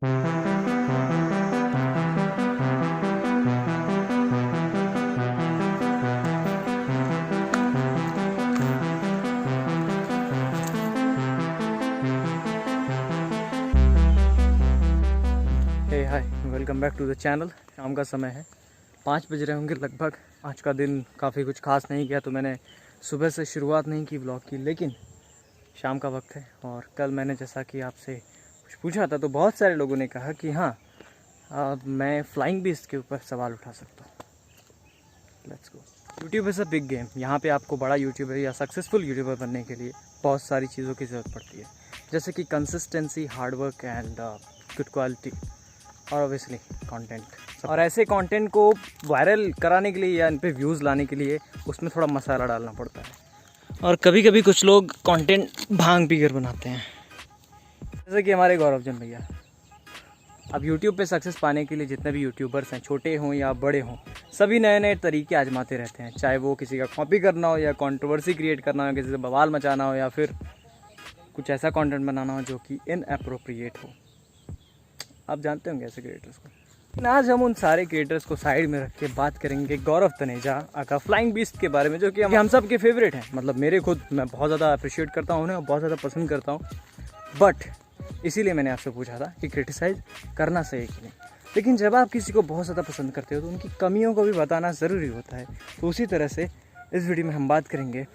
Hi, welcome back to the channel. शाम का समय है, 5 बज रहे होंगे लगभग। आज का दिन काफ़ी कुछ खास नहीं गया, तो मैंने सुबह से शुरुआत नहीं की व्लॉग की, लेकिन शाम का वक्त है। और कल मैंने जैसा कि आपसे कुछ पूछा था, तो बहुत सारे लोगों ने कहा कि हाँ, मैं फ्लाइंग बीस्ट के ऊपर सवाल उठा सकता हूँ। Let's go. YouTube is a big game. यहाँ पे आपको बड़ा यूट्यूबर या सक्सेसफुल यूट्यूबर बनने के लिए बहुत सारी चीज़ों की ज़रूरत पड़ती है, जैसे कि consistency, hard work and good quality और ऑब्वियसली कंटेंट। और ऐसे कंटेंट को वायरल कराने के लिए या इन पे व्यूज़ लाने के लिए उसमें थोड़ा मसाला डालना पड़ता है। और कभी कभी कुछ लोग कंटेंट भांग पी कर बनाते हैं, जैसे कि हमारे गौरवजन भैया। अब यूट्यूब पे सक्सेस पाने के लिए जितने भी यूट्यूबर्स हैं, छोटे हों या बड़े हों, सभी नए नए तरीके आजमाते रहते हैं। चाहे वो किसी का कॉपी करना हो या कंट्रोवर्सी क्रिएट करना हो, किसी से बवाल मचाना हो, या फिर कुछ ऐसा कंटेंट बनाना हो जो कि इनअप्रोप्रिएट हो। आप जानते होंगे ऐसे क्रिएटर्स को। आज हम उन सारे क्रिएटर्स को साइड में रख के बात करेंगे गौरव तनेजा का फ्लाइंग बीस्ट के बारे में, जो कि हम सब के फेवरेट हैं। मतलब मेरे खुद, मैं बहुत ज़्यादा अप्रिशिएट करता हूँ उन्हें और बहुत ज़्यादा पसंद करता हूँ। बट इसीलिए मैंने आपसे पूछा था कि क्रिटिसाइज़ करना सही कि नहीं। लेकिन जब आप किसी को बहुत ज़्यादा पसंद करते हो तो उनकी कमियों को भी बताना ज़रूरी होता है। तो उसी तरह से इस वीडियो में हम बात करेंगे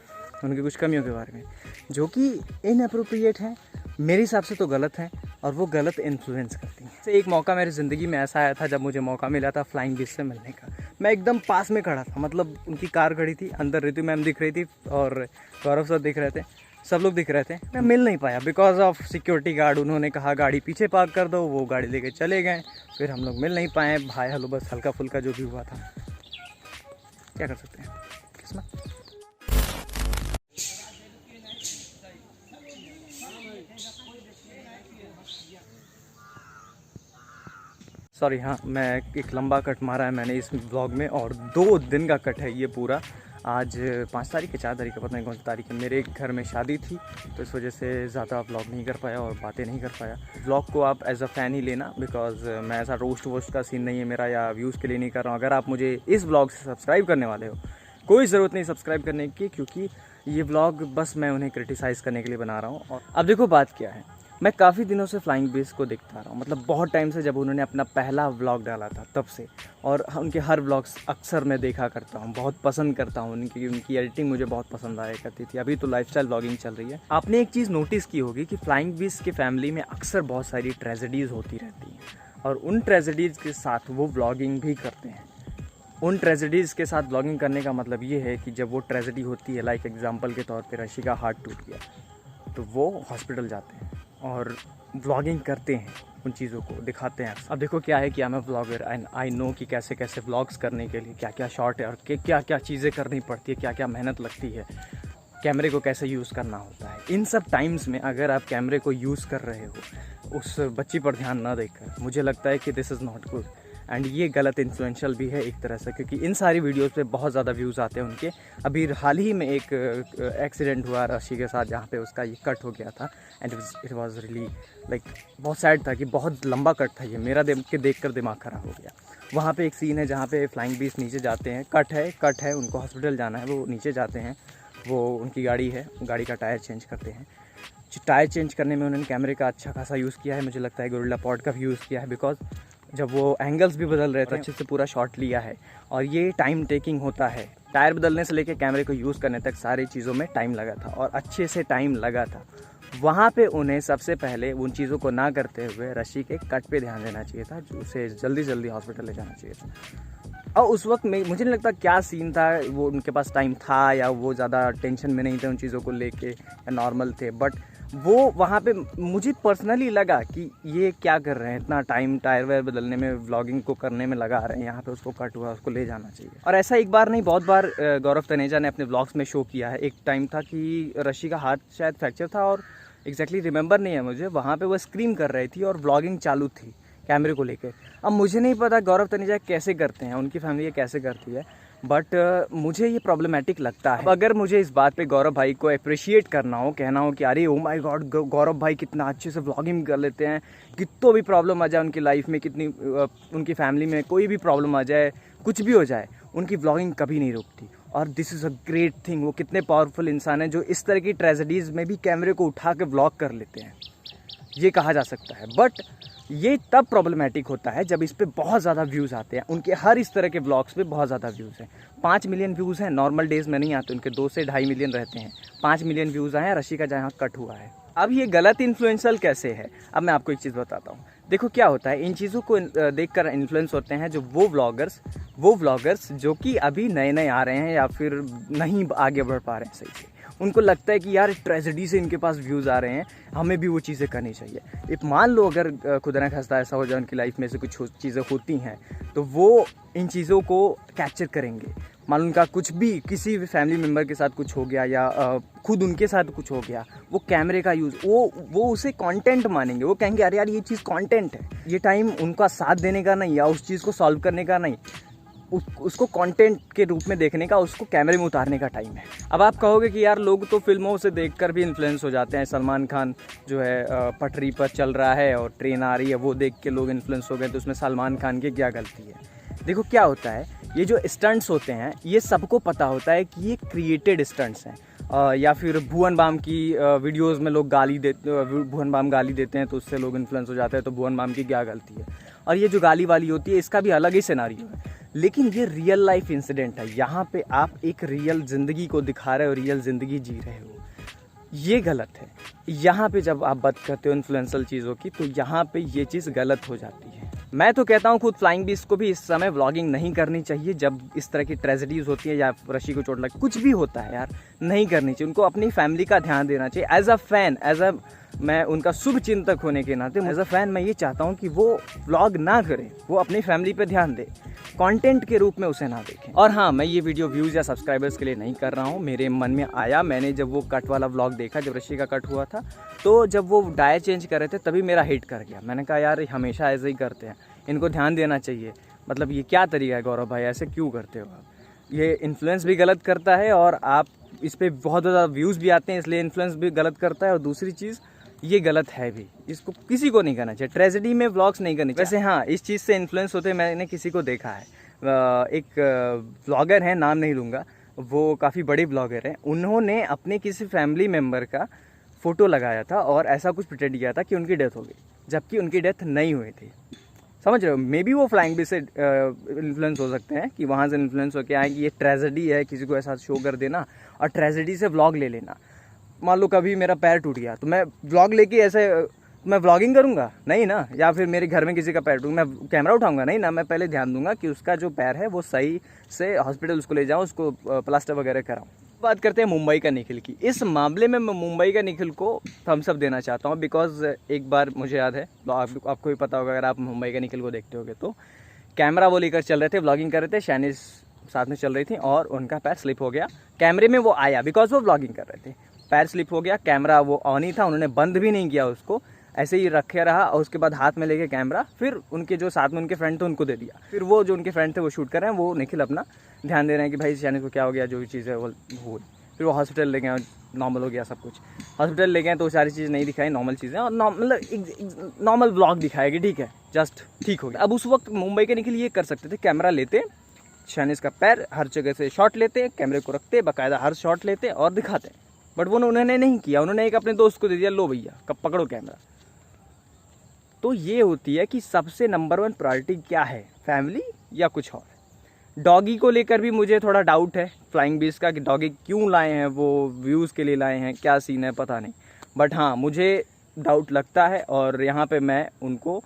उनकी कुछ कमियों के बारे में, जो कि इनअप्रोप्रिएट हैं, मेरे हिसाब से तो गलत हैं, और वो गलत इन्फ्लुएंस करती हैं। एक मौका मेरी ज़िंदगी में ऐसा आया था जब मुझे मौका मिला था फ्लाइंग बीस्ट से मिलने का। मैं एकदम पास में खड़ा था, मतलब उनकी कार खड़ी थी, अंदर ऋतु मैम दिख रही थी और गौरव सर दिख रहे थे, सब लोग दिख रहे थे। मैं मिल नहीं पाया बिकॉज ऑफ सिक्योरिटी गार्ड। उन्होंने कहा गाड़ी पीछे पार्क कर दो, वो गाड़ी लेके चले गए। फिर हम लोग मिल नहीं पाए। भाई हलो, बस हल्का फुल्का जो भी हुआ था, क्या कर सकते हैं, किस्मत। सॉरी, हाँ, मैं एक लंबा कट मारा है मैंने इस व्लॉग में, और 2 दिन का कट है ये पूरा। आज 5 तारीख है, 4 तारीख है, पता नहीं कौन सी तारीख है। मेरे घर में शादी थी, तो इस वजह से ज़्यादा व्लॉग नहीं कर पाया और बातें नहीं कर पाया। व्लॉग को आप एज अ फ़ैन ही लेना, बिकॉज मैं ऐसा रोस्ट वोस्ट का सीन नहीं है मेरा, या व्यूज़ के लिए नहीं कर रहा हूँ। अगर आप मुझे इस व्लॉग से सब्सक्राइब करने वाले हो, कोई ज़रूरत नहीं सब्सक्राइब करने की, क्योंकि ये व्लॉग बस मैं उन्हें क्रिटिसाइज़ करने के लिए बना रहा हूँ। और अब देखो बात क्या है, मैं काफ़ी दिनों से फ्लाइंग बीस्ट को देखता रहा हूँ, मतलब बहुत टाइम से, जब उन्होंने अपना पहला व्लॉग डाला था तब से। और उनके हर व्लॉग्स अक्सर मैं देखा करता हूँ, बहुत पसंद करता हूँ उनकी एडिटिंग मुझे बहुत पसंद आया करती थी। अभी तो लाइफस्टाइल व्लॉगिंग चल रही है। आपने एक चीज़ नोटिस की होगी कि फ्लाइंग बीस्ट की फैमिली में अक्सर बहुत सारी ट्रेजेडीज़ होती रहती हैं, और उन ट्रेजेडीज़ के साथ वो व्लॉगिंग भी करते हैं। उन ट्रेजेडीज़ के साथ व्लॉगिंग करने का मतलब ये है कि जब वो ट्रेजेडी होती है, लाइक एग्जांपल के तौर पे ऋषि का हार्ट टूट गया, तो वो हॉस्पिटल जाते हैं और व्लॉगिंग करते हैं, उन चीज़ों को दिखाते हैं। अब देखो क्या है कि मैं व्लॉगर, आई नो कि कैसे कैसे व्लॉग्स करने के लिए क्या क्या शॉट है, और क्या क्या चीज़ें करनी पड़ती है, क्या क्या मेहनत लगती है, कैमरे को कैसे यूज़ करना होता है। इन सब टाइम्स में अगर आप कैमरे को यूज़ कर रहे हो उस बच्ची पर ध्यान ना देकर, मुझे लगता है कि this is not good. And ये गलत इन्फ्लुएंशियल भी है एक तरह से, क्योंकि इन सारी वीडियोस पे बहुत ज़्यादा व्यूज़ आते हैं उनके। अभी हाल ही में एक एक्सीडेंट हुआ ऋषि के साथ, जहाँ पे उसका ये कट हो गया था, and it was really like बहुत सैड था कि बहुत लंबा कट था ये। मेरा देख कर दिमाग ख़राब हो गया। वहाँ पे एक सीन है जहाँ पे फ्लाइंग बीस्ट नीचे जाते हैं, कट है, उनको हॉस्पिटल जाना है, वो नीचे जाते हैं, वो उनकी गाड़ी है, गाड़ी का टायर चेंज करते हैं। टायर चेंज करने में उन्होंने कैमरे का अच्छा खासा यूज़ किया है, मुझे लगता है गोरिल्ला पॉड का भी यूज़ किया है, बिकॉज जब वो एंगल्स भी बदल रहे थे, अच्छे से पूरा शॉट लिया है। और ये टाइम टेकिंग होता है, टायर बदलने से लेकर कैमरे को यूज़ करने तक सारी चीज़ों में टाइम लगा था, और अच्छे से टाइम लगा था। वहाँ पे उन्हें सबसे पहले उन चीज़ों को ना करते हुए ऋषि के कट पे ध्यान देना चाहिए था, उसे जल्दी जल्दी हॉस्पिटल ले जाना चाहिए था। और उस वक्त में मुझे नहीं लगता क्या सीन था, वो उनके पास टाइम था या वो ज़्यादा टेंशन में नहीं थे उन चीज़ों को लेके, या नॉर्मल थे। बट वो वहाँ पे मुझे पर्सनली लगा कि ये क्या कर रहे हैं, इतना टाइम टायर वायर बदलने में, व्लॉगिंग को करने में लगा रहे हैं, यहाँ पे उसको कट हुआ, उसको ले जाना चाहिए। और ऐसा एक बार नहीं, बहुत बार गौरव तनेजा ने अपने व्लॉग्स में शो किया है। एक टाइम था कि ऋषि का हाथ शायद फ्रैक्चर था, और एग्जैक्टली रिमेंबर नहीं है मुझे, वहाँ पे वो स्क्रीम कर रही थी और व्लॉगिंग चालू थी कैमरे को लेकर। अब मुझे नहीं पता गौरव तनेजा कैसे करते हैं, उनकी फैमिली कैसे करती है, बट मुझे ये प्रॉब्लमेटिक लगता है। अब अगर मुझे इस बात पे गौरव भाई को अप्रिशिएट करना हो, कहना हो कि अरे ओ माय गॉड गौरव भाई कितना अच्छे से व्लॉगिंग कर लेते हैं, कितो भी प्रॉब्लम आ जाए उनकी लाइफ में, कितनी उनकी फैमिली में कोई भी प्रॉब्लम आ जाए, कुछ भी हो जाए, उनकी व्लॉगिंग कभी नहीं रुकती। और this is a great thing. वो कितने पावरफुल इंसान हैं जो इस तरह की ट्रेजेडीज़ में भी कैमरे को उठा के व्लॉग कर लेते हैं, ये कहा जा सकता है। बट ये तब प्रॉब्लमेटिक होता है जब इस पे बहुत ज़्यादा व्यूज़ आते हैं। उनके हर इस तरह के व्लॉग्स पे बहुत ज़्यादा व्यूज़ हैं। 5 मिलियन व्यूज़ हैं, नॉर्मल डेज़ में नहीं आते, उनके 2 से 2.5 मिलियन रहते हैं। 5 मिलियन व्यूज़ आए हैं रशी का जहाँ कट हुआ है। अब ये गलत इन्फ्लुएंसल कैसे है, अब मैं आपको एक चीज़ बताता हूँ। देखो क्या होता है, इन चीज़ों को देखकर इन्फ्लुएंस होते हैं जो वो व्लॉगर्स जो कि अभी नए नए आ रहे हैं या फिर नहीं आगे बढ़ पा रहे हैं सही से। उनको लगता है कि यार ट्रेजेडी से इनके पास व्यूज़ आ रहे हैं, हमें भी वो चीज़ें करनी चाहिए। एक मान लो अगर खुदा न खास्ता ऐसा हो जाए उनकी लाइफ में से कुछ चीज़ें होती हैं, तो वो इन चीज़ों को कैप्चर करेंगे। मान लो उनका कुछ भी किसी भी फैमिली मेम्बर के साथ कुछ हो गया या खुद उनके साथ कुछ हो गया, वो कैमरे का यूज़ वो उसे कंटेंट मानेंगे। वो कहेंगे अरे यार ये चीज़ कंटेंट है, ये टाइम उनका साथ देने का नहीं या उस चीज़ को सॉल्व करने का नहीं, उसको कंटेंट के रूप में देखने का, उसको कैमरे में उतारने का टाइम है। अब आप कहोगे कि यार लोग तो फिल्मों से देखकर भी इन्फ्लुएंस हो जाते हैं। सलमान खान जो है पटरी पर चल रहा है और ट्रेन आ रही है, वो देख के लोग इन्फ्लुएंस हो गए, तो उसमें सलमान खान की क्या गलती है। देखो क्या होता है, ये जो स्टंट्स होते हैं ये सबको पता होता है कि ये क्रिएटेड स्टंट्स हैं। या फिर भुवन बाम की वीडियोस में लोग भुवन बाम गाली देते हैं तो उससे लोग इन्फ्लुएंस हो जाते हैं, तो भुवन बाम की क्या गलती है। और ये जो गाली वाली होती है इसका भी अलग ही सिनेरियो है, लेकिन ये रियल लाइफ इंसिडेंट है। यहाँ पे आप एक रियल ज़िंदगी को दिखा रहे हो, रियल ज़िंदगी जी रहे हो, ये गलत है। यहाँ पे जब आप बात करते हो इन्फ्लुएंशियल चीज़ों की, तो यहाँ पे ये चीज़ गलत हो जाती है। मैं तो कहता हूँ खुद फ्लाइंग बीस्ट को भी इस समय व्लॉगिंग नहीं करनी चाहिए जब इस तरह की ट्रेजेडीज़ होती है या रशी को चोट लगी, कुछ भी होता है यार, नहीं करनी चाहिए। उनको अपनी फैमिली का ध्यान देना चाहिए। एज अ फैन, मैं उनका शुभ चिंतक होने के नाते एज अ फैन मैं ये चाहता हूँ कि वो व्लॉग ना करें, वो अपनी फैमिली पे ध्यान दे, कंटेंट के रूप में उसे ना देखें। और हाँ, मैं ये वीडियो व्यूज़ या सब्सक्राइबर्स के लिए नहीं कर रहा हूँ, मेरे मन में आया, मैंने जब वो कट वाला व्लॉग देखा, जब रशी का कट हुआ था, तो जब वो डायर चेंज कर रहे थे तभी मेरा हिट कर गया। मैंने कहा यार हमेशा ऐसे ही करते हैं, इनको ध्यान देना चाहिए। मतलब ये क्या तरीका है गौरव भाई, ऐसे क्यों करते हो आप? ये इन्फ्लुएंस भी गलत करता है और आप इस पर बहुत ज़्यादा व्यूज़ भी आते हैं, इसलिए इन्फ्लुएंस भी गलत करता है। और दूसरी चीज़ ये गलत है भी, इसको किसी को नहीं करना चाहिए। ट्रेजेडी में व्लॉग्स नहीं करनी चाहिए। वैसे हाँ, इस चीज़ से इन्फ्लुएंस होते मैंने किसी को देखा है। एक व्लॉगर है, नाम नहीं लूँगा, वो काफ़ी बड़े व्लॉगर हैं। उन्होंने अपने किसी फैमिली मेम्बर का फ़ोटो लगाया था और ऐसा कुछ प्रिटेंड किया था कि उनकी डेथ हो गई, जबकि उनकी डेथ नहीं हुई थी। समझ रहे हो? मे बी वो फ्लाइंग बीस्ट से इन्फ्लुएंस हो सकते हैं कि वहाँ से इन्फ्लुएंस होकर आए कि ये ट्रेजेडी है, किसी को ऐसा शो कर देना और ट्रेजेडी से व्लॉग ले लेना। मान लो कभी मेरा पैर टूट गया तो मैं व्लॉग लेके ऐसे मैं व्लॉगिंग करूँगा? नहीं ना। या फिर मेरे घर में किसी का पैर टूट, मैं कैमरा उठाऊंगा? नहीं ना। मैं पहले ध्यान दूंगा कि उसका जो पैर है वो सही से हॉस्पिटल उसको ले जाऊँ, उसको प्लास्टर वगैरह कराऊँ। बात करते हैं मुंबई का निखिल की। इस मामले में मैं मुंबई का निखिल को थम्स अप देना चाहता हूँ, बिकॉज एक बार मुझे याद है, आपको भी पता होगा अगर आप मुंबई का निखिल को देखते होगे, तो कैमरा वो लेकर चल रहे थे, व्लॉगिंग कर रहे थे, शैनिस साथ में चल रही थी और उनका पैर स्लिप हो गया। कैमरे में वो आया बिकॉज वो व्लॉगिंग कर रहे थे, पैर स्लिप हो गया, कैमरा वो ऑन ही था, उन्होंने बंद भी नहीं किया उसको, ऐसे ही रखे रहा और उसके बाद हाथ में लेके कैमरा फिर उनके जो साथ में उनके फ्रेंड थे उनको दे दिया। फिर वो जो उनके फ्रेंड थे वो शूट कर रहे हैं, वो निखिल अपना ध्यान दे रहे हैं कि भाई शैनिस को क्या हो गया, जो भी चीज़ है वो हो। फिर वो हॉस्पिटल ले गए, नॉर्मल हो गया सब कुछ। हॉस्पिटल ले गए तो सारी चीज़ नहीं दिखाई, नॉर्मल चीज़ें, और मतलब नॉर्मल व्लॉग दिखाया कि ठीक है जस्ट ठीक हो गया। अब उस वक्त मुंबई के निखिल ये कर सकते थे, कैमरा लेते, शैनिस का पैर हर जगह से शॉट लेते, कैमरे को रखते, बाकायदा हर शॉट लेते और दिखाते, बट वो उन्होंने नहीं किया। उन्होंने एक अपने दोस्त को दे दिया, लो भैया कब पकड़ो कैमरा। तो ये होती है कि सबसे नंबर 1 प्रायोरिटी क्या है, फैमिली या कुछ और। डॉगी को लेकर भी मुझे थोड़ा डाउट है फ्लाइंग बीस्ट का कि डॉगी क्यों लाए हैं, वो व्यूज़ के लिए लाए हैं, क्या सीन है पता नहीं, बट हाँ मुझे डाउट लगता है और यहाँ पे मैं उनको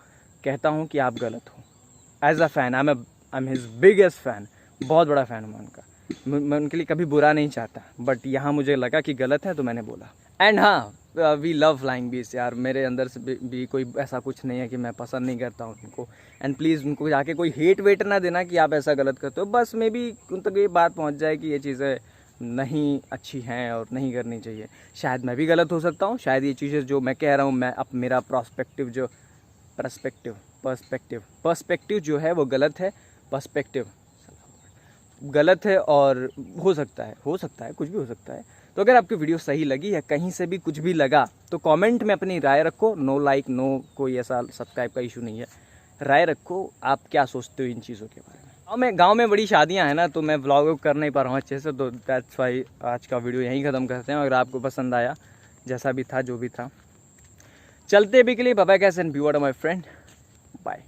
कहता हूँ कि आप गलत हो। As a fan I am his biggest fan, बहुत बड़ा फ़ैन हूँ मैं उनका, मैं उनके लिए कभी बुरा नहीं चाहता, बट यहाँ मुझे लगा कि गलत है तो मैंने बोला। एंड हाँ, वी लव फ्लाइंग बीस्ट यार, मेरे अंदर से भी कोई ऐसा कुछ नहीं है कि मैं पसंद नहीं करता हूँ उनको। एंड प्लीज़ उनको जाके कोई हेट वेट ना देना कि आप ऐसा गलत करते हो, बस मे बी उन तक ये बात पहुँच जाए कि ये चीज़ें नहीं अच्छी हैं और नहीं करनी चाहिए। शायद मैं भी गलत हो सकता हूँ, शायद ये चीज़ें जो मैं कह रहा हूँ, मैं अब मेरा पर्सपेक्टिव जो है वो गलत है। पर्सपेक्टिव गलत है और हो सकता है कुछ भी हो सकता है। तो अगर आपकी वीडियो सही लगी या कहीं से भी कुछ भी लगा तो कमेंट में अपनी राय रखो। नो लाइक नो कोई ऐसा सब्सक्राइब का इशू नहीं है, राय रखो आप क्या सोचते हो इन चीज़ों के बारे में। गाँव में बड़ी शादियाँ हैं ना, तो मैं व्लॉग कर नहीं पा रहा हूँ अच्छे से, तो दैट्स वाई आज का वीडियो यहीं ख़त्म करते हैं। अगर आपको पसंद आया जैसा भी था जो भी था, चलते भी के लिए bye bye guys and be my friend, bye.